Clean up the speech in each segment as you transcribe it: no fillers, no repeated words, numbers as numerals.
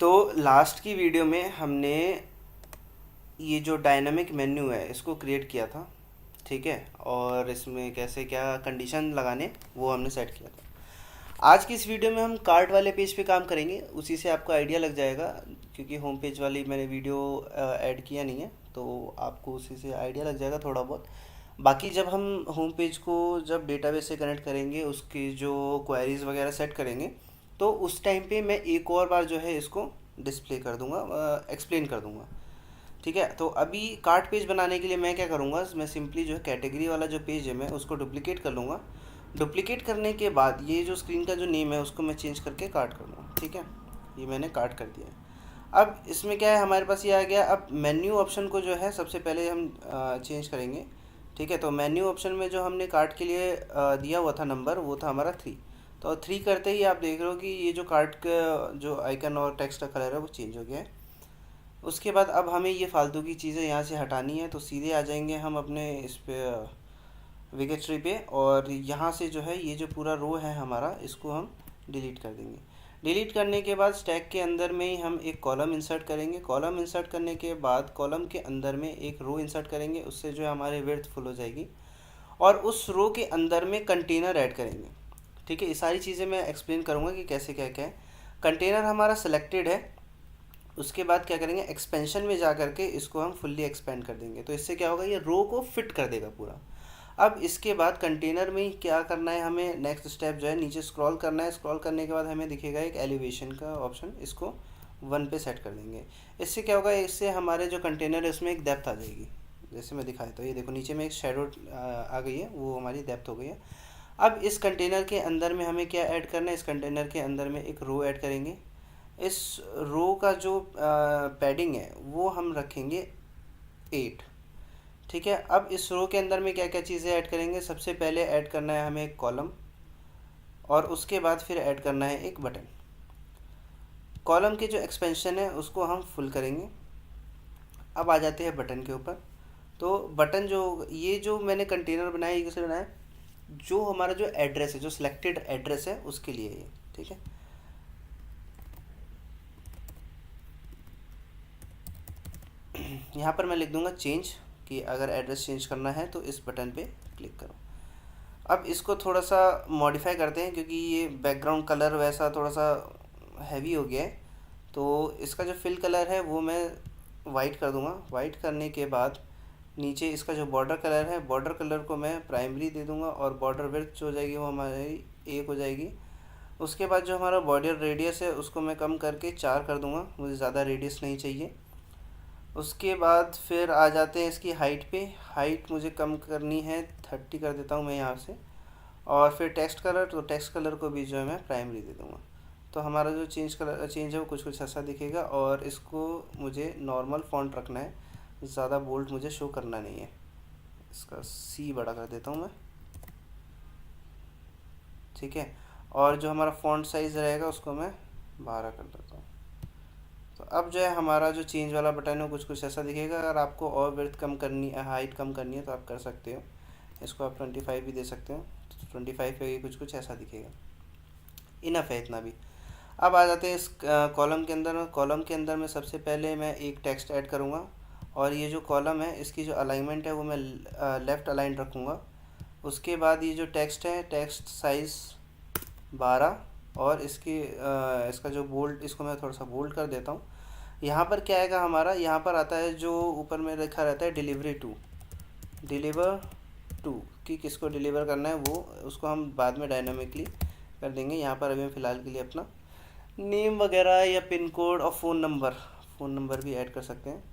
तो लास्ट की वीडियो में हमने ये जो डायनामिक मेन्यू है इसको क्रिएट किया था, ठीक है। और इसमें कैसे क्या कंडीशन लगाने वो हमने सेट किया था। आज की इस वीडियो में हम कार्ट वाले पेज पे काम करेंगे, उसी से आपको आइडिया लग जाएगा, क्योंकि होम पेज वाली मैंने वीडियो ऐड किया नहीं है, तो आपको उसी से आइडिया लग जाएगा थोड़ा बहुत। बाकी जब हम होम पेज को जब डेटाबेस से कनेक्ट करेंगे, उसकी जो क्वेरीज वगैरह सेट करेंगे, तो उस टाइम पे मैं एक और बार जो है इसको डिस्प्ले कर दूंगा, एक्सप्लेन कर दूंगा, ठीक है। तो अभी कार्ट पेज बनाने के लिए मैं क्या करूँगा, मैं सिंपली जो है कैटेगरी वाला जो पेज है मैं उसको डुप्लिकेट कर लूँगा। डुप्लिकेट करने के बाद ये जो स्क्रीन का जो नेम है उसको मैं चेंज करके कार्ट कर दूँगा, ठीक है। ये मैंने कार्ट कर दिया है। अब इसमें क्या है, हमारे पास ये आ गया। अब मेन्यू ऑप्शन को जो है सबसे पहले हम चेंज करेंगे, ठीक है। तो मेन्यू ऑप्शन में जो हमने कार्ट के लिए दिया हुआ था नंबर, वो था हमारा 3। तो 3 करते ही आप देख रहे हो कि ये जो कार्ट का जो आइकन और टेक्स्ट का कलर है वो चेंज हो गया है। उसके बाद अब हमें ये फालतू की चीज़ें यहाँ से हटानी है, तो सीधे आ जाएंगे हम अपने इस पे विकेट ट्री पे, और यहाँ से जो है ये जो पूरा रो है हमारा, इसको हम डिलीट कर देंगे। डिलीट करने के बाद स्टैक के अंदर में ही हम एक कॉलम इंसर्ट करेंगे। कॉलम इंसर्ट करने के बाद कॉलम के अंदर में एक रो इंसर्ट करेंगे, उससे जो है हमारे विड्थ फुल हो जाएगी। और उस रो के अंदर में कंटेनर ऐड करेंगे, ठीक है। ये सारी चीज़ें मैं एक्सप्लेन करूँगा कि कैसे क्या क्या है। कंटेनर हमारा सिलेक्टेड है। उसके बाद क्या करेंगे, एक्सपेंशन में जा करके इसको हम फुल्ली एक्सपेंड कर देंगे, तो इससे क्या होगा, ये रो को फिट कर देगा पूरा। अब इसके बाद कंटेनर में ही क्या करना है, हमें नेक्स्ट स्टेप जो है नीचे स्क्रॉल करना है। स्क्रॉल करने के बाद हमें दिखेगा एक एलिवेशन का ऑप्शन, इसको 1 पे सेट कर देंगे। इससे क्या होगा, इससे हमारे जो कंटेनर है उसमें एक डेप्थ आ जाएगी। जैसे मैं दिखाया तो ये देखो नीचे में एक शेडो आ गई है, वो हमारी डेप्थ हो गई है। अब इस कंटेनर के अंदर में हमें क्या ऐड करना है, इस कंटेनर के अंदर में एक रो ऐड करेंगे। इस रो का जो पैडिंग है वो हम रखेंगे 8, ठीक है। अब इस रो के अंदर में क्या क्या चीज़ें ऐड करेंगे, सबसे पहले ऐड करना है हमें एक कॉलम, और उसके बाद फिर ऐड करना है एक बटन। कॉलम के जो एक्सपेंशन है उसको हम फुल करेंगे। अब आ जाते हैं बटन के ऊपर। तो बटन जो ये जो मैंने कंटेनर बनाया, ये किसने बनाया, जो हमारा जो एड्रेस है, जो सिलेक्टेड एड्रेस है उसके लिए ये, ठीक है। यहाँ पर मैं लिख दूंगा चेंज, कि अगर एड्रेस चेंज करना है तो इस बटन पे क्लिक करो। अब इसको थोड़ा सा मॉडिफाई करते हैं, क्योंकि ये बैकग्राउंड कलर वैसा थोड़ा सा हैवी हो गया है। तो इसका जो फिल कलर है वो मैं वाइट कर दूंगा। वाइट करने के बाद नीचे इसका जो बॉर्डर कलर है, बॉर्डर कलर को मैं प्राइमरी दे दूंगा, और बॉर्डर विड्थ जो हो जाएगी वो हमारी 1 हो जाएगी। उसके बाद जो हमारा बॉर्डर रेडियस है उसको मैं कम करके 4 कर दूंगा, मुझे ज़्यादा रेडियस नहीं चाहिए। उसके बाद फिर आ जाते हैं इसकी हाइट पे। हाइट मुझे कम करनी है, 30 कर देता हूँ मैं यहाँ से। और फिर टेक्स्ट कलर, तो टेक्स्ट कलर को भी जो है मैं प्राइमरी दे दूँगा। तो हमारा जो चेंज है वो कुछ कुछ ऐसा दिखेगा। और इसको मुझे नॉर्मल फॉन्ट रखना है, ज़्यादा बोल्ड मुझे शो करना नहीं है। इसका सी बड़ा कर देता हूँ मैं, ठीक है। और जो हमारा फॉन्ट साइज़ रहेगा उसको मैं 12 कर देता हूँ। तो अब जो है हमारा जो चेंज वाला बटन है कुछ कुछ ऐसा दिखेगा। अगर आपको और विड्थ कम करनी है, हाइट कम करनी है, तो आप कर सकते हो। इसको आप 25 भी दे सकते हो, तो 25 पे ये कुछ कुछ ऐसा दिखेगा। इनफ है इतना भी। अब आ जाते हैं इस कॉलम के अंदर। कॉलम के अंदर में सबसे पहले मैं एक टेक्स्ट ऐड करूँगा, और ये जो कॉलम है इसकी जो अलाइनमेंट है वो मैं लेफ़्ट अलाइन रखूँगा। उसके बाद ये जो टेक्स्ट है, टेक्स्ट साइज़ 12, और इसका जो बोल्ड, इसको मैं थोड़ा सा बोल्ड कर देता हूँ। यहाँ पर क्या आएगा हमारा, यहाँ पर आता है जो ऊपर में लिखा रहता है डिलीवर टू, कि किसको डिलीवर करना है वो, उसको हम बाद में डायनामिकली कर देंगे। यहाँ पर अभी हम फ़िलहाल के लिए अपना नेम वगैरह या पिन कोड और फ़ोन नंबर भी ऐड कर सकते हैं।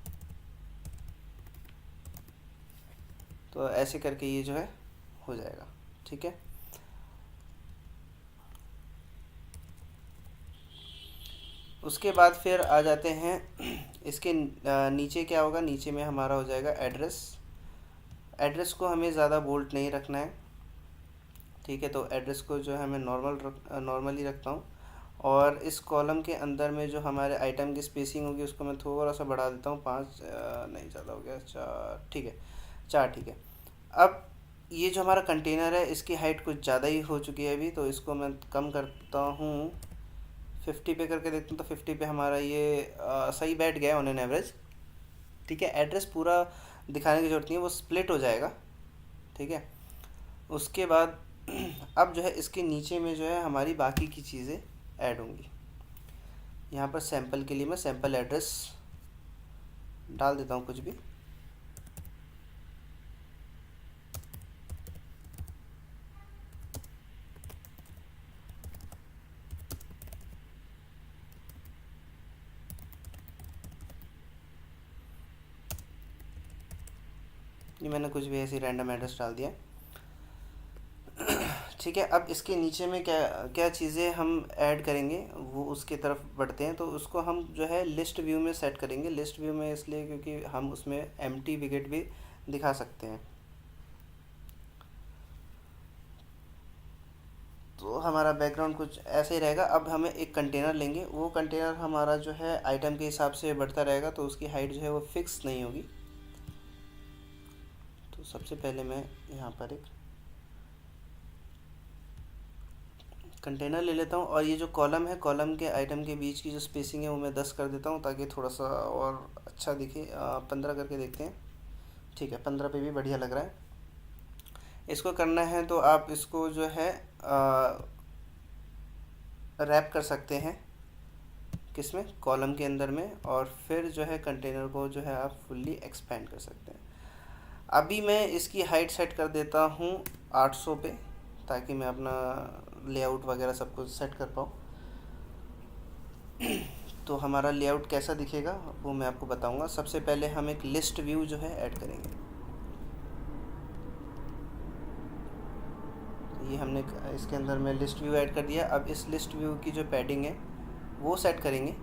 तो ऐसे करके ये जो है हो जाएगा, ठीक है। उसके बाद फिर आ जाते हैं इसके नीचे क्या होगा, नीचे में हमारा हो जाएगा एड्रेस। एड्रेस को हमें ज़्यादा बोल्ड नहीं रखना है, ठीक है। तो एड्रेस को जो है मैं नॉर्मली रखता हूँ। और इस कॉलम के अंदर में जो हमारे आइटम की स्पेसिंग होगी उसको मैं थोड़ा सा बढ़ा देता हूँ, 5 नहीं, ज़्यादा हो गया, 4 ठीक है, 4 ठीक है। अब ये जो हमारा कंटेनर है इसकी हाइट कुछ ज़्यादा ही हो चुकी है अभी, तो इसको मैं कम करता हूँ 50 पे करके देखते हैं, तो 50 पे हमारा ये सही बैठ गया ऑन एन एवरेज। ठीक है, एड्रेस पूरा दिखाने की ज़रूरत नहीं है, वो स्प्लिट हो जाएगा। ठीक है, उसके बाद अब जो है इसके नीचे में जो है हमारी बाकी की चीज़ें ऐड होंगी। यहाँ पर सैंपल के लिए मैं सैंपल एड्रेस डाल देता हूँ कुछ भी। ये मैंने कुछ भी ऐसी रैंडम एड्रेस डाल दिया। ठीक है, अब इसके नीचे में क्या क्या चीज़ें हम ऐड करेंगे वो उसके तरफ बढ़ते हैं। तो उसको हम जो है लिस्ट व्यू में सेट करेंगे। लिस्ट व्यू में इसलिए क्योंकि हम उसमें एम्प्टी विकेट भी दिखा सकते हैं। तो हमारा बैकग्राउंड कुछ ऐसे ही रहेगा। अब हमें एक कंटेनर लेंगे, वो कंटेनर हमारा जो है आइटम के हिसाब से बढ़ता रहेगा, तो उसकी हाइट जो है वो फिक्स नहीं होगी। तो सबसे पहले मैं यहाँ पर एक कंटेनर ले लेता हूँ, और ये जो कॉलम है, कॉलम के आइटम के बीच की जो स्पेसिंग है वो मैं 10 कर देता हूँ, ताकि थोड़ा सा और अच्छा दिखे। 15 करके देखते हैं। ठीक है, 15 पे भी बढ़िया लग रहा है। इसको करना है तो आप इसको जो है रैप कर सकते हैं किसमें, कॉलम के अंदर में, और फिर जो है कंटेनर को जो है आप फुल्ली एक्सपेंड कर सकते हैं। अभी मैं इसकी हाइट सेट कर देता हूँ 800 पे, ताकि मैं अपना लेआउट वगैरह सब कुछ सेट कर पाऊँ। तो हमारा लेआउट कैसा दिखेगा वो मैं आपको बताऊंगा। सबसे पहले हम एक लिस्ट व्यू जो है ऐड करेंगे। ये हमने इसके अंदर में लिस्ट व्यू ऐड कर दिया। अब इस लिस्ट व्यू की जो पैडिंग है वो सेट करेंगे।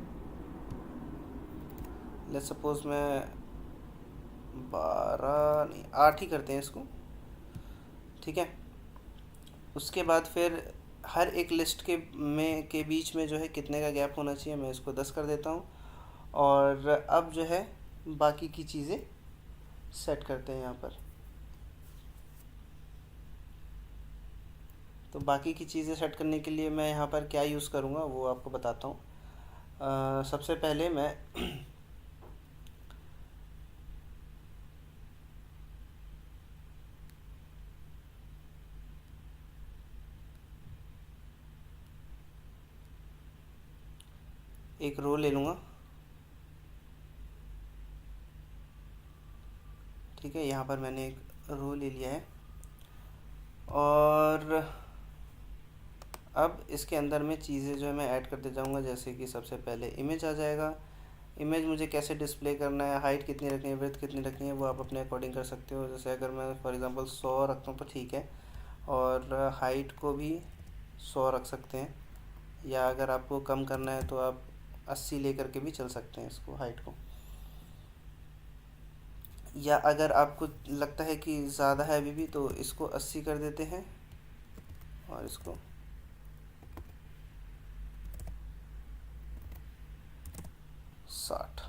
लेट्स सपोज मैं 12 नहीं 8 ही करते हैं इसको। ठीक है, उसके बाद फिर हर एक लिस्ट के बीच में जो है कितने का गैप होना चाहिए, मैं इसको 10 कर देता हूँ। और अब जो है बाकी की चीज़ें सेट करते हैं यहाँ पर। तो बाकी की चीज़ें सेट करने के लिए मैं यहाँ पर क्या यूज़ करूँगा वो आपको बताता हूँ। सबसे पहले मैं एक रो ले लूँगा। ठीक है, यहाँ पर मैंने एक रो ले लिया है, और अब इसके अंदर में चीज़ें जो है मैं ऐड करते जाऊँगा। जैसे कि सबसे पहले इमेज आ जाएगा। इमेज मुझे कैसे डिस्प्ले करना है, हाइट कितनी रखनी है, विड्थ कितनी रखनी है, वो आप अपने अकॉर्डिंग कर सकते हो। जैसे अगर मैं फॉर एग्जांपल 100 रखता हूँ तो ठीक है, और हाइट को भी 100 रख सकते हैं, या अगर आपको कम करना है तो आप 80 लेकर के भी चल सकते हैं इसको, हाइट को। या अगर आपको लगता है कि ज़्यादा है अभी भी, तो इसको 80 कर देते हैं, और इसको 60।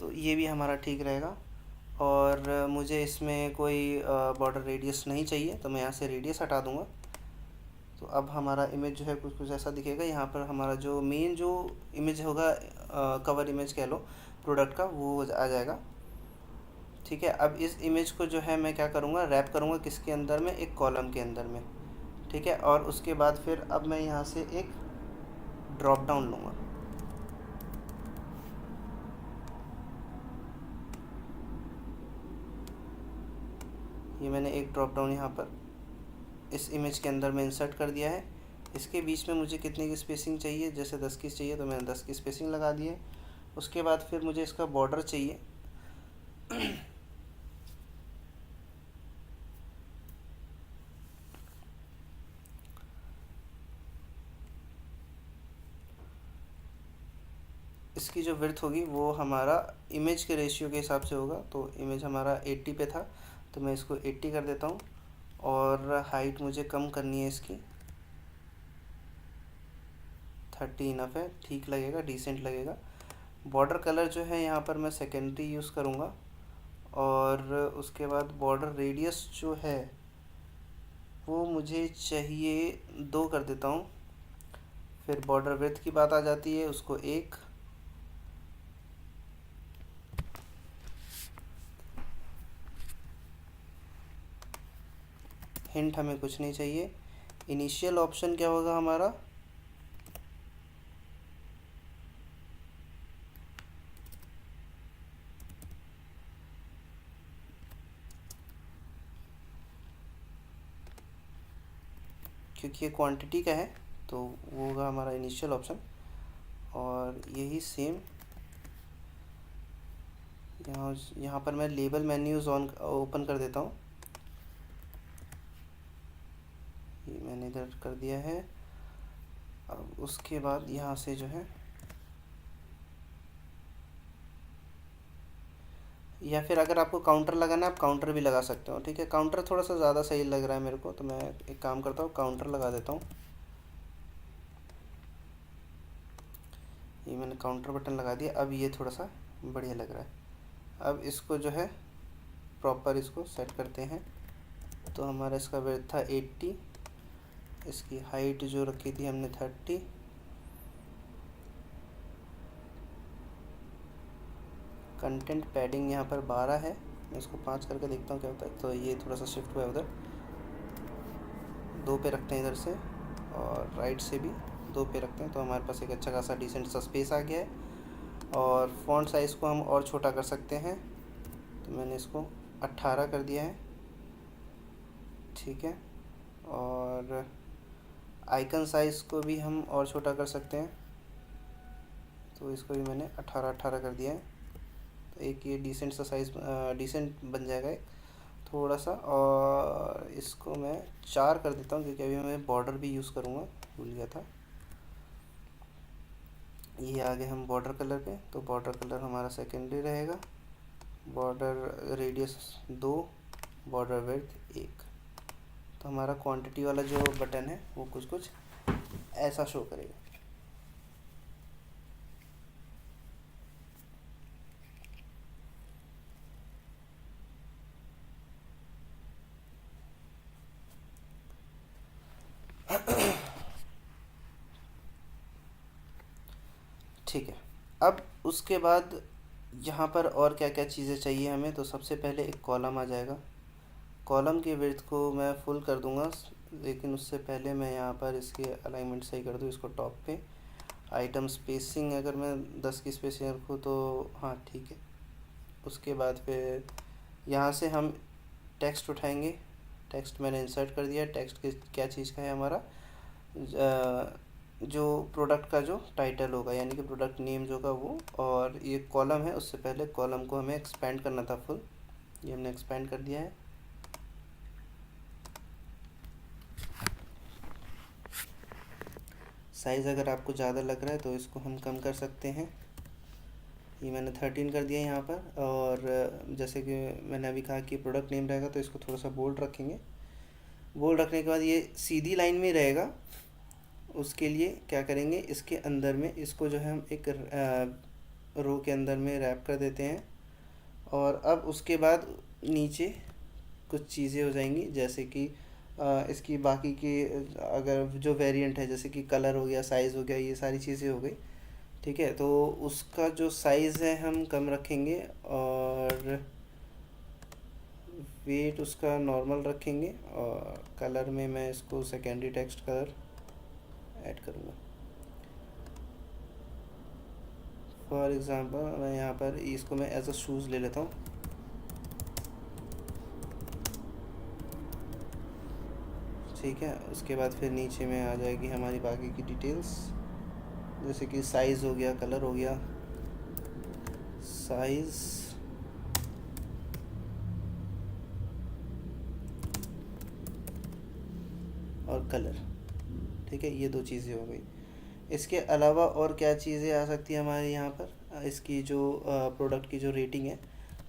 तो ये भी हमारा ठीक रहेगा। और मुझे इसमें कोई बॉर्डर रेडियस नहीं चाहिए, तो मैं यहाँ से रेडियस हटा दूँगा। तो अब हमारा इमेज जो है कुछ कुछ ऐसा दिखेगा। यहाँ पर हमारा जो मेन जो इमेज होगा, कवर इमेज कह लो प्रोडक्ट का, वो आ जाएगा। ठीक है, अब इस इमेज को जो है मैं क्या करूँगा, रैप करूँगा किसके अंदर में, एक कॉलम के अंदर में। ठीक है, और उसके बाद फिर अब मैं यहाँ से एक ड्रॉप डाउन लूँगा। ये मैंने एक ड्रॉप डाउन यहाँ पर इस इमेज के अंदर में इंसर्ट कर दिया है। इसके बीच में मुझे कितने की स्पेसिंग चाहिए, जैसे 10 की चाहिए तो मैंने 10 की स्पेसिंग लगा दी है। उसके बाद फिर मुझे इसका बॉर्डर चाहिए। इसकी जो विड्थ होगी वो हमारा इमेज के रेशियो के हिसाब से होगा। तो इमेज हमारा 80 पे था, तो मैं इसको 80 कर देता हूँ, और हाइट मुझे कम करनी है इसकी। 30 इनफ है, ठीक लगेगा, डिसेंट लगेगा। बॉर्डर कलर जो है यहाँ पर मैं सेकेंडरी यूज़ करूँगा, और उसके बाद बॉर्डर रेडियस जो है वो मुझे चाहिए 2 कर देता हूँ। फिर बॉर्डर विड्थ की बात आ जाती है, उसको 1। हिंट हमें कुछ नहीं चाहिए। इनिशियल ऑप्शन क्या होगा हमारा, क्योंकि ये क्वांटिटी का है तो वो होगा हमारा इनिशियल ऑप्शन। और यही सेम यहाँ पर मैं लेबल मेन्यूज ऑन ओपन कर देता हूँ। ये मैंने इधर कर दिया है। अब उसके बाद यहाँ से जो है, या फिर अगर आपको काउंटर लगाना है आप काउंटर भी लगा सकते हो, ठीक है। काउंटर थोड़ा सा ज़्यादा सही लग रहा है मेरे को, तो मैं एक काम करता हूँ, काउंटर लगा देता हूँ। ये मैंने काउंटर बटन लगा दिया। अब ये थोड़ा सा बढ़िया लग रहा है। अब इसको जो है प्रॉपर इसको सेट करते हैं। तो हमारा इसका विड्थ था 80, इसकी हाइट जो रखी थी हमने 30, कंटेंट पैडिंग यहाँ पर 12 है। मैं इसको 5 करके देखता हूँ क्या होता है। तो ये थोड़ा सा शिफ्ट हुआ है उधर, 2 पे रखते हैं इधर से, और राइट से भी 2 पे रखते हैं। तो हमारे पास एक अच्छा खासा डिसेंट सा स्पेस आ गया है। और फ़ॉन्ट साइज़ को हम और छोटा कर सकते हैं, तो मैंने इसको 18 कर दिया है, ठीक है। और आइकन साइज़ को भी हम और छोटा कर सकते हैं, तो इसको भी मैंने 18 कर दिया है। तो एक ये डिसेंट सा साइज़ डिसेंट बन जाएगा एक थोड़ा सा। और इसको मैं 4 कर देता हूँ, क्योंकि अभी मैं बॉर्डर भी यूज़ करूँगा, भूल गया था। ये आगे हम बॉर्डर कलर पे, तो बॉर्डर कलर हमारा सेकेंडरी रहेगा। Border radius 2, border width 1। तो हमारा क्वांटिटी वाला जो बटन है वो कुछ कुछ ऐसा शो करेगा। ठीक है। अब उसके बाद यहाँ पर और क्या क्या चीज़ें चाहिए हमें, तो सबसे पहले एक कॉलम आ जाएगा। कॉलम की विड्थ को मैं फुल कर दूंगा, लेकिन उससे पहले मैं यहाँ पर इसकी अलाइनमेंट सही कर दूँ। इसको टॉप पे आइटम स्पेसिंग अगर मैं 10 की स्पेसिंग रखूँ तो हाँ ठीक है। उसके बाद फिर यहाँ से हम टेक्स्ट उठाएंगे। टेक्स्ट मैंने इंसर्ट कर दिया। टेक्स्ट किस क्या चीज़ का है हमारा, जो प्रोडक्ट का जो टाइटल होगा, यानी कि प्रोडक्ट नेम जो होगा वो। और ये कॉलम है, उससे पहले कॉलम को हमें एक्सपेंड करना था फुल, ये हमने एक्सपेंड कर दिया है। साइज़ अगर आपको ज़्यादा लग रहा है तो इसको हम कम कर सकते हैं। ये मैंने 13 कर दिया यहाँ पर। और जैसे कि मैंने अभी कहा कि प्रोडक्ट नेम रहेगा तो इसको थोड़ा सा बोल्ड रखेंगे। बोल्ड रखने के बाद ये सीधी लाइन में रहेगा। उसके लिए क्या करेंगे, इसके अंदर में इसको जो है हम एक रो के अंदर में रैप कर देते हैं। और अब उसके बाद नीचे कुछ चीज़ें हो जाएंगी, जैसे कि इसकी बाकी की अगर जो वेरिएंट है, जैसे कि कलर हो गया, साइज़ हो गया, ये सारी चीज़ें हो गई, ठीक है। तो उसका जो साइज़ है हम कम रखेंगे, और वेट उसका नॉर्मल रखेंगे। और कलर में मैं इसको सेकेंडरी टेक्स्ट कलर ऐड करूँगा। फॉर एग्ज़ाम्पल मैं यहाँ पर इसको मैं एज अ शूज़ ले लेता हूँ, ठीक है। उसके बाद फिर नीचे में आ जाएगी हमारी बाकी की डिटेल्स, जैसे कि साइज़ हो गया, कलर हो गया, साइज़ और कलर, ठीक है। ये 2 चीज़ें हो गई। इसके अलावा और क्या चीज़ें आ सकती है हमारे यहाँ पर, इसकी जो प्रोडक्ट की जो रेटिंग है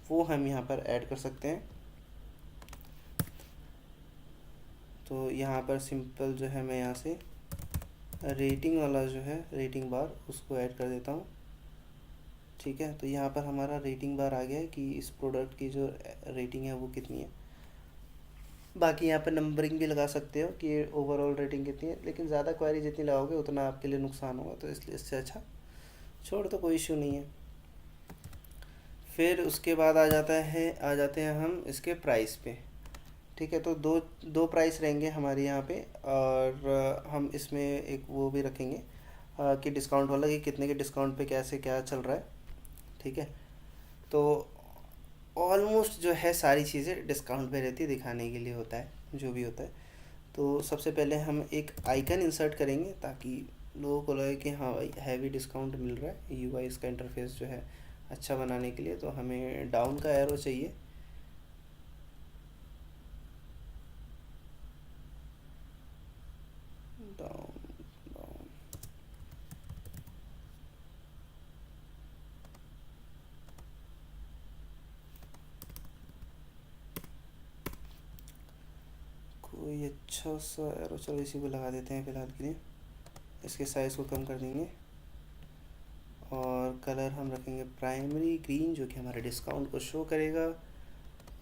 वो हम यहाँ पर ऐड कर सकते हैं। तो यहाँ पर सिंपल जो है मैं यहाँ से रेटिंग वाला जो है रेटिंग बार उसको ऐड कर देता हूँ, ठीक है। तो यहाँ पर हमारा रेटिंग बार आ गया है कि इस प्रोडक्ट की जो रेटिंग है वो कितनी है। बाकी यहाँ पर नंबरिंग भी लगा सकते हो कि ओवरऑल रेटिंग कितनी है, लेकिन ज़्यादा क्वारी जितनी लगाओगे उतना आपके लिए नुकसान होगा, तो इसलिए इससे अच्छा छोड़ तो कोई इशू नहीं है। फिर उसके बाद आ जाते हैं हम इसके प्राइस पे। ठीक है, तो दो दो प्राइस रहेंगे हमारे यहाँ पे, और हम इसमें एक वो भी रखेंगे कि डिस्काउंट वाला, कि कितने के डिस्काउंट पे कैसे क्या चल रहा है। ठीक है, तो ऑलमोस्ट जो है सारी चीज़ें डिस्काउंट पे रहती है, दिखाने के लिए होता है जो भी होता है। तो सबसे पहले हम एक आइकन इंसर्ट करेंगे ताकि लोगों को लगे कि हाँ भाई हैवी डिस्काउंट मिल रहा है। यूआई इसका इंटरफेस जो है अच्छा बनाने के लिए तो हमें डाउन का एरो चाहिए। Down, down. कोई अच्छा सा एरो, चलो इसी को लगा देते हैं फ़िलहाल के लिए। इसके साइज़ को कम कर देंगे और कलर हम रखेंगे प्राइमरी ग्रीन, जो कि हमारे डिस्काउंट को शो करेगा।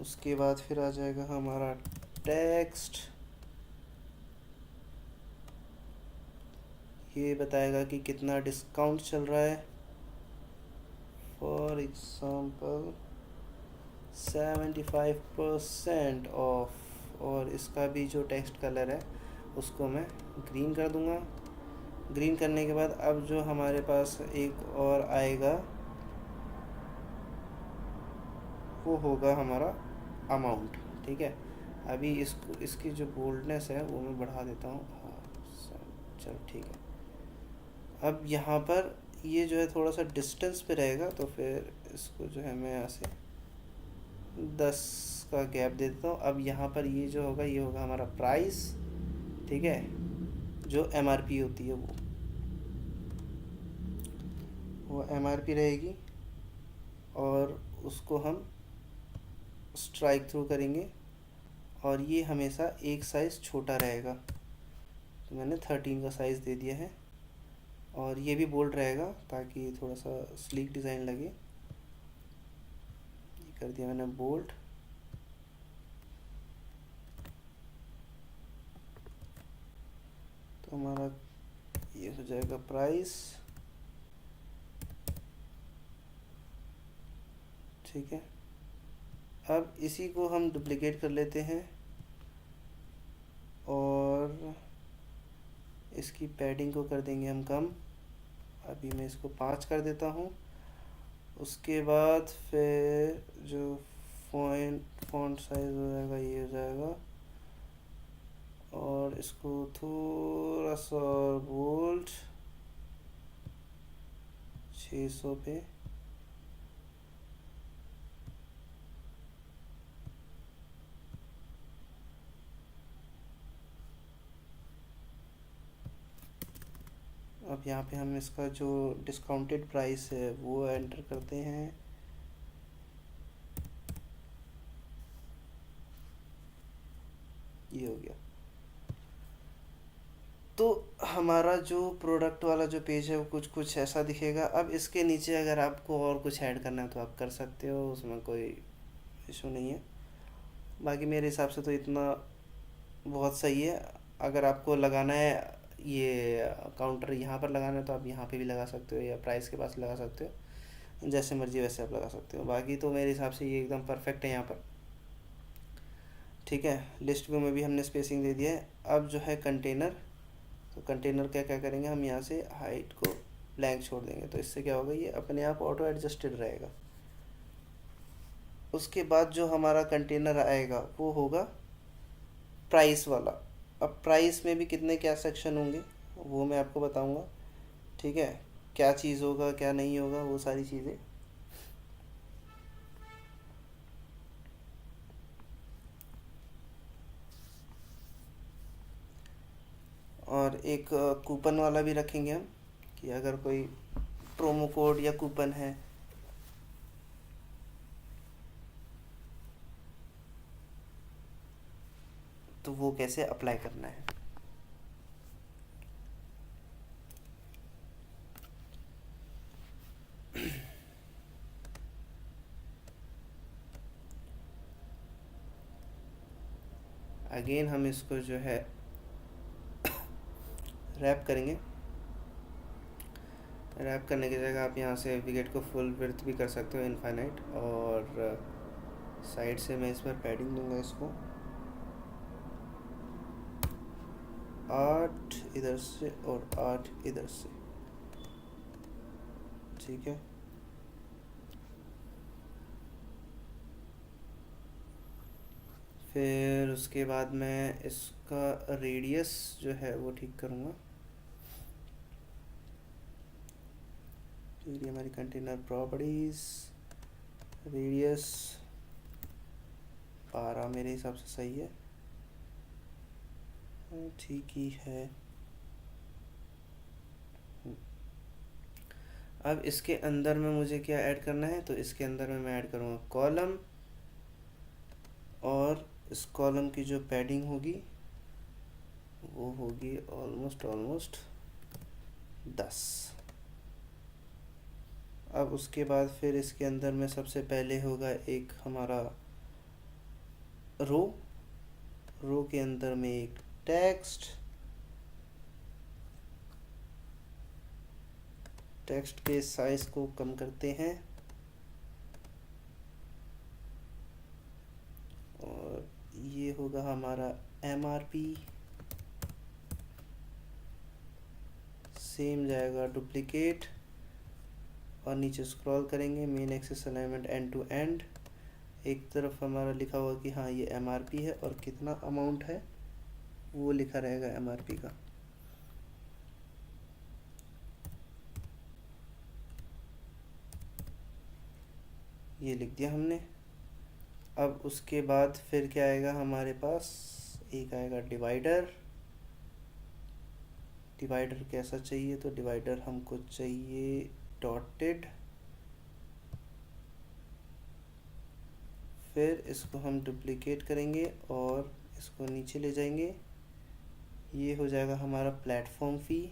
उसके बाद फिर आ जाएगा हमारा टेक्स्ट, ये बताएगा कि कितना डिस्काउंट चल रहा है। For example 75% of. और इसका भी जो टेक्स्ट कलर है उसको मैं ग्रीन कर दूंगा। ग्रीन करने के बाद अब जो हमारे पास एक और आएगा वो होगा हमारा अमाउंट। ठीक है, अभी इसको, इसकी जो बोल्डनेस है वो मैं बढ़ा देता हूँ। हाँ, चलो ठीक है। अब यहाँ पर ये जो है थोड़ा सा डिस्टेंस पे रहेगा, तो फिर इसको जो है मैं यहाँ से 10 का गैप दे देता हूँ। अब यहाँ पर ये जो होगा ये होगा हमारा प्राइस। ठीक है, जो एमआरपी होती है वो एमआरपी रहेगी, और उसको हम स्ट्राइक थ्रू करेंगे, और ये हमेशा एक साइज़ छोटा रहेगा। तो मैंने 13 का साइज़ दे दिया है, और ये भी बोल्ड रहेगा ताकि थोड़ा सा स्लीक डिज़ाइन लगे। ये कर दिया मैंने बोल्ड। तो हमारा ये हो जाएगा प्राइस। ठीक है, अब इसी को हम डुप्लीकेट कर लेते हैं और इसकी पैडिंग को कर देंगे हम कम। अभी मैं इसको 5 कर देता हूँ। उसके बाद फिर जो फॉन्ट साइज़ हो जाएगा ये हो जाएगा, और इसको थोड़ा सा बोल्ड 600 पे। अब यहाँ पे हम इसका जो डिस्काउंटेड प्राइस है वो एंटर करते हैं। ये हो गया। तो हमारा जो प्रोडक्ट वाला जो पेज है वो कुछ कुछ ऐसा दिखेगा। अब इसके नीचे अगर आपको और कुछ ऐड करना है तो आप कर सकते हो, उसमें कोई इशू नहीं है। बाकी मेरे हिसाब से तो इतना बहुत सही है। अगर आपको लगाना है ये काउंटर यहाँ पर लगाना है तो आप यहाँ पे भी लगा सकते हो, या प्राइस के पास लगा सकते हो, जैसे मर्जी वैसे आप लगा सकते हो। बाकी तो मेरे हिसाब से ये एकदम परफेक्ट है यहाँ पर। ठीक है, लिस्ट व्यू में भी हमने स्पेसिंग दे दिया है। अब जो है कंटेनर, तो कंटेनर क्या क्या करेंगे, हम यहाँ से हाइट को ब्लैंक छोड़ देंगे, तो इससे क्या होगा ये अपने आप ऑटो एडजस्टेड रहेगा। उसके बाद जो हमारा कंटेनर आएगा वो होगा प्राइस वाला। अब प्राइस में भी कितने क्या सेक्शन होंगे वो मैं आपको बताऊंगा। ठीक है, क्या चीज़ होगा क्या नहीं होगा वो सारी चीज़ें। और एक कूपन वाला भी रखेंगे हम, कि अगर कोई प्रोमो कोड या कूपन है तो वो कैसे अप्लाई करना है। अगेन हम इसको जो है रैप करेंगे। रैप करने की जगह आप यहाँ से विकेट को फुल विड्थ भी कर सकते हो इनफाइनाइट, और साइड से मैं इस पर पैडिंग दूंगा इसको 8 इधर से और 8 इधर से, ठीक है। फिर उसके बाद मैं इसका रेडियस जो है वो ठीक करूँगा। ये हमारी कंटेनर प्रॉपर्टीज़, रेडियस 12 मेरे हिसाब से सही है, ठीक ही है। अब इसके अंदर में मुझे क्या ऐड करना है, तो इसके अंदर में मैं ऐड करूँगा कॉलम, और इस कॉलम की जो पैडिंग होगी वो होगी ऑलमोस्ट 10। अब उसके बाद फिर इसके अंदर में सबसे पहले होगा एक हमारा रो के अंदर में एक टेक्स्ट के साइज को कम करते हैं, और ये होगा हमारा MRP, सेम जाएगा डुप्लीकेट, और नीचे स्क्रॉल करेंगे main axis alignment end to end, एक तरफ हमारा लिखा हुआ कि हाँ ये MRP है और कितना अमाउंट है वो लिखा रहेगा MRP का। ये लिख दिया हमने। अब उसके बाद फिर क्या आएगा हमारे पास, एक आएगा डिवाइडर कैसा चाहिए, तो डिवाइडर हमको चाहिए डॉटेड। फिर इसको हम डुप्लीकेट करेंगे और इसको नीचे ले जाएंगे, ये हो जाएगा हमारा प्लेटफॉर्म फी।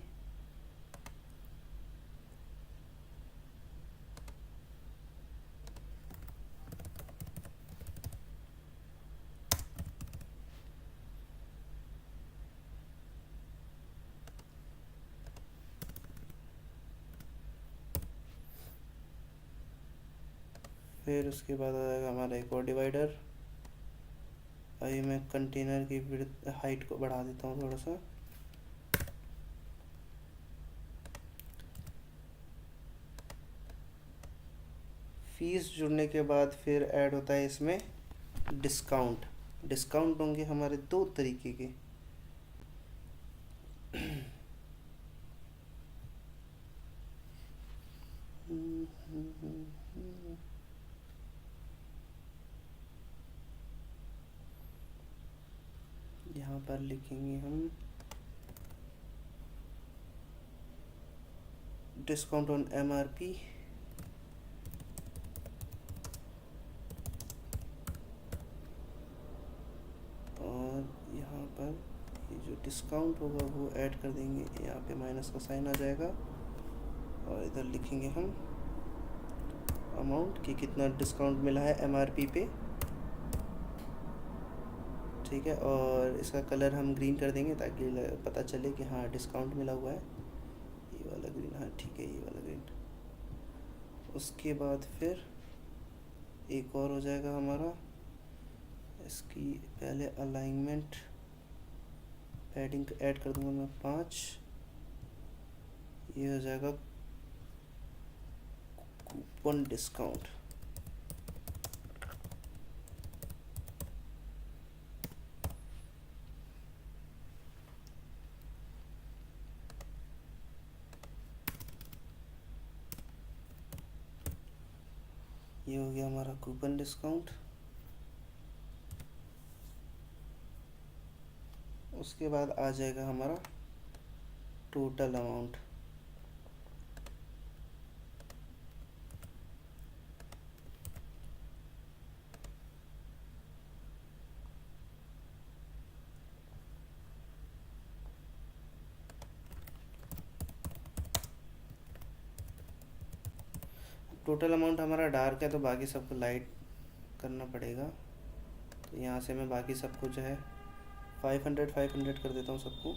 फिर उसके बाद आ जाएगा हमारा एक और डिवाइडर। अभी मैं कंटेनर की विड्थ हाइट को बढ़ा देता हूँ थोड़ा सा। फीस जुड़ने के बाद फिर ऐड होता है इसमें डिस्काउंट होंगे हमारे दो तरीके के। यहाँ पर लिखेंगे हम डिस्काउंट ऑन MRP, और यहाँ पर ये जो डिस्काउंट होगा वो ऐड कर देंगे, यहाँ पे माइनस का साइन आ जाएगा, और इधर लिखेंगे हम अमाउंट कि कितना डिस्काउंट मिला है MRP पे, ठीक है। और इसका कलर हम ग्रीन कर देंगे ताकि पता चले कि हाँ डिस्काउंट मिला हुआ है। ये वाला ग्रीन, हाँ ठीक है ये वाला ग्रीन। उसके बाद फिर एक और हो जाएगा हमारा, इसकी पहले अलाइनमेंट पैडिंग ऐड कर दूंगा मैं 5, ये हो जाएगा कूपन डिस्काउंट। ये हो गया हमारा कूपन डिस्काउंट। उसके बाद आ जाएगा हमारा टोटल अमाउंट। टोटल अमाउंट हमारा डार्क है तो बाकी सबको लाइट करना पड़ेगा, तो यहाँ से मैं बाकी सबको जो है 500 500 कर देता हूँ सबको।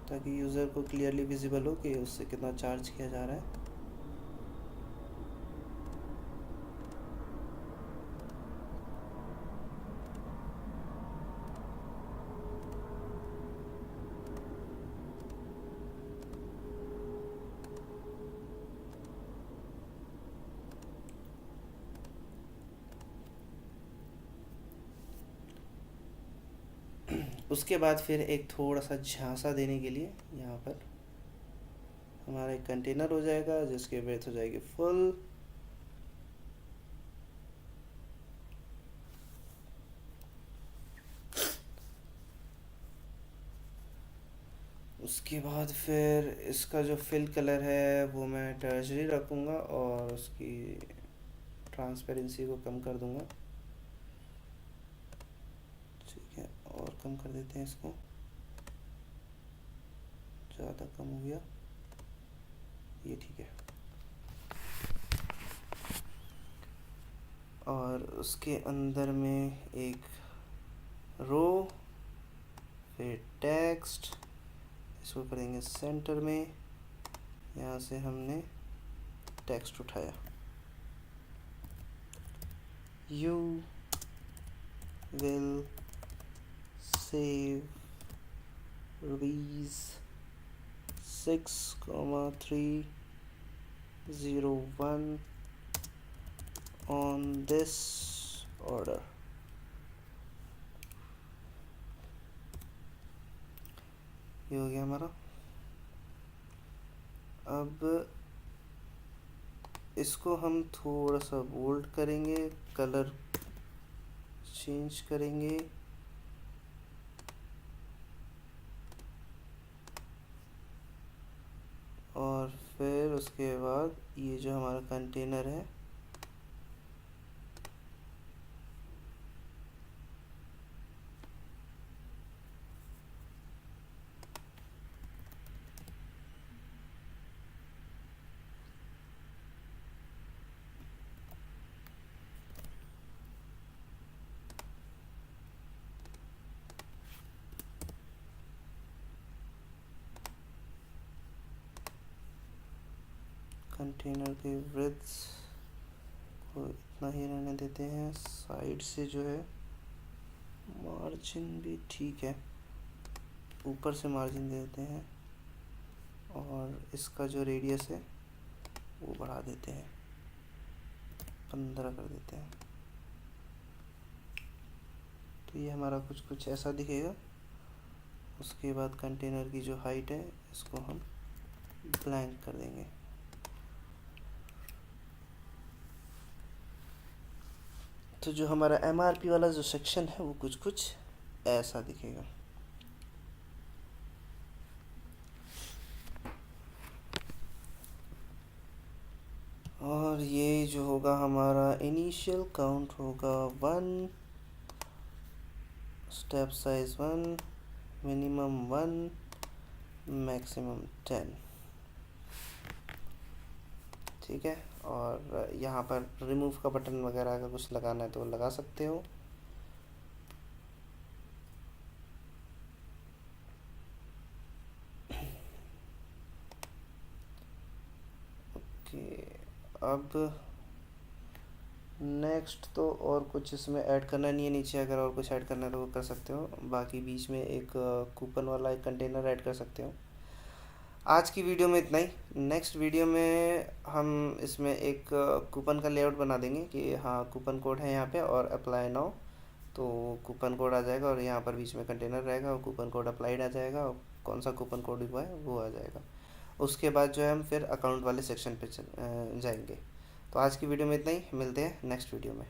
ताकि यूज़र को क्लियरली विजिबल हो कि उससे कितना चार्ज किया जा रहा है। उसके बाद फिर एक थोड़ा सा झांसा देने के लिए यहाँ पर हमारा एक कंटेनर हो जाएगा जिसकी ब्रेथ हो जाएगी फुल। उसके बाद फिर इसका जो फिल कलर है वो मैं टर्जरी रखूँगा और उसकी ट्रांसपेरेंसी को कम कर दूँगा। ठीक है, और कम कर देते हैं इसको, ज़्यादा कम हो गया ये, ठीक है। और उसके अंदर में एक रो, फिर टेक्स्ट, इसको करेंगे सेंटर में। यहाँ से हमने टेक्स्ट उठाया, you will save Rs6,301 on this order। ये हो गया हमारा। अब इसको हम थोड़ा सा बोल्ड करेंगे, कलर चेंज करेंगे, और फिर उसके बाद ये जो हमारा कंटेनर है कंटेनर के विड्थ को इतना ही रहने देते हैं। साइड से जो है मार्जिन भी ठीक है, ऊपर से मार्जिन दे देते हैं, और इसका जो रेडियस है वो बढ़ा देते हैं, 15 कर देते हैं। तो ये हमारा कुछ कुछ ऐसा दिखेगा। उसके बाद कंटेनर की जो हाइट है इसको हम ब्लैंक कर देंगे। तो जो हमारा MRP वाला जो सेक्शन है वो कुछ कुछ ऐसा दिखेगा। और ये जो होगा हमारा इनिशियल काउंट होगा 1, स्टेप साइज 1, मिनिमम 1, मैक्सिमम 10। ठीक है, और यहाँ पर रिमूव का बटन वगैरह अगर कुछ लगाना है तो लगा सकते हो। ओके, अब नेक्स्ट तो और कुछ इसमें ऐड करना नहीं है। नीचे अगर और कुछ ऐड करना है तो वो कर सकते हो। बाकी बीच में एक कूपन वाला एक कंटेनर ऐड कर सकते हो। आज की वीडियो में इतना ही। नेक्स्ट वीडियो में हम इसमें एक कूपन का लेआउट बना देंगे कि हाँ कूपन कोड है यहाँ पे और अप्लाई नाउ, तो कूपन कोड आ जाएगा और यहाँ पर बीच में कंटेनर रहेगा और कूपन कोड अप्लाइड आ जाएगा और कौन सा कूपन कोड हुआ है वो आ जाएगा। उसके बाद जो है हम फिर अकाउंट वाले सेक्शन पे जाएंगे। तो आज की वीडियो में इतना ही, मिलते हैं नेक्स्ट वीडियो में।